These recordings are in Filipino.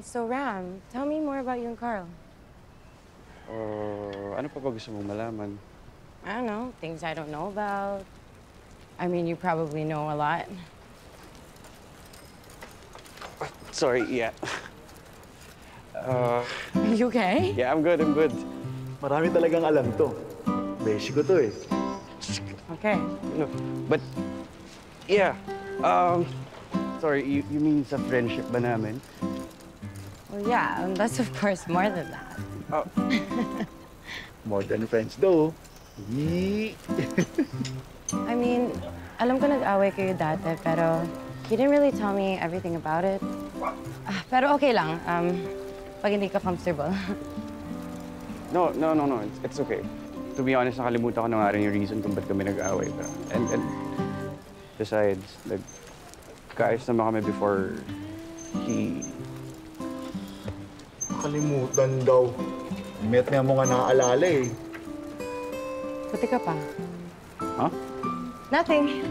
So Ram, tell me more about you and Carl. Ano pa ba gusto mong malaman? I don't know, things I don't know about. I mean, you probably know a lot. Sorry, yeah. Are you okay? Yeah, I'm good. Marami talagang alam to. Beshi ko to eh. Okay. No, but, yeah. Sorry, you mean sa friendship ba namin? Well, yeah, and that's of course more than that. Oh, More than friends though. Yee. I mean, alam ko nag-away kayo dati, pero he didn't really tell me everything about it. Pero okay lang, pag hindi ka comfortable. no. It's okay. To be honest, nakalimutan ko na nga rin yung reason kung ba't kami nag-away. Pero, and besides, kaayos naman kami before he... Kalimutan daw. Met nga mo nga naaalala eh. Buti ka pa. Huh? Nothing.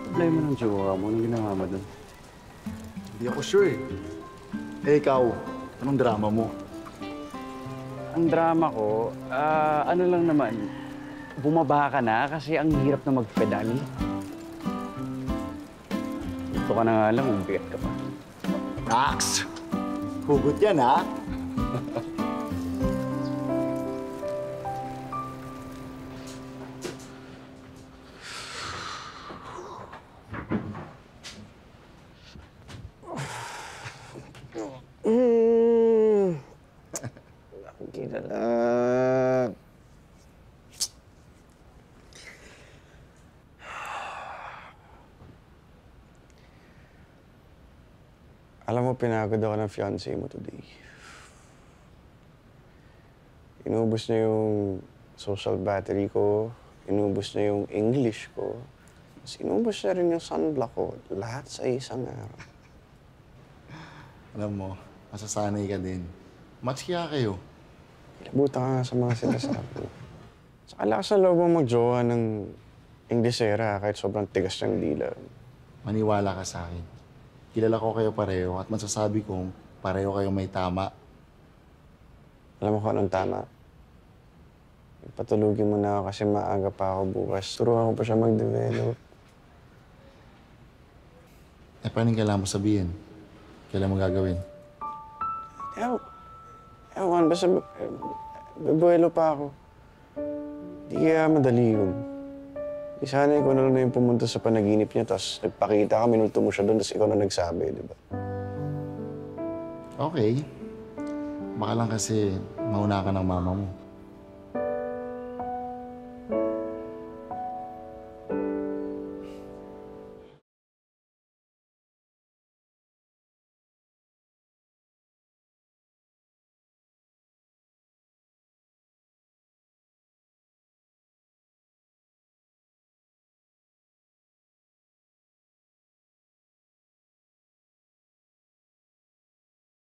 Apply mo ng jowa mo. Anong ginawa mo dun? Hindi ako sure eh. Eh ikaw, anong drama mo? Ang drama ko, ano lang naman, bumaba ka na kasi ang hirap na mag-pedal. Ito ka na nga lang, ubigat ka pa. Nax! Hugot yan ha? Hindi na lang. Alam mo, pinagod ako ng fiancé mo today. Inubos niya yung social battery ko, inubos niya yung English ko, tapos inubos niya rin yung sunblock ko. Lahat sa isang araw. Alam mo, masasanay ka din. Match kaya kayo. Buta ka nga sa mga sinasabi. Saka lakas na loob mong magjowa ng Inglesera kahit sobrang tigas ng dila. Maniwala ka sa akin. Kilala ko kayo pareho at masasabi kong pareho kayo may tama. Alam mo kung anong tama? Patulugin mo na ako kasi maaga pa ako bukas. Turuan ko pa siya mag-develop. Eh, paano yung kailangan mo sabihin? Kailan mo gagawin? Ewan, basta bubuelo pa ako. Di kaya madali yun. Di sana ikaw na lang na yung pumunta sa panaginip niya, tapos nagpakita ka, minulto mo siya doon, tapos ikaw na nagsabi, di ba? Okay. Baka lang kasi mauna ka ng mama mo.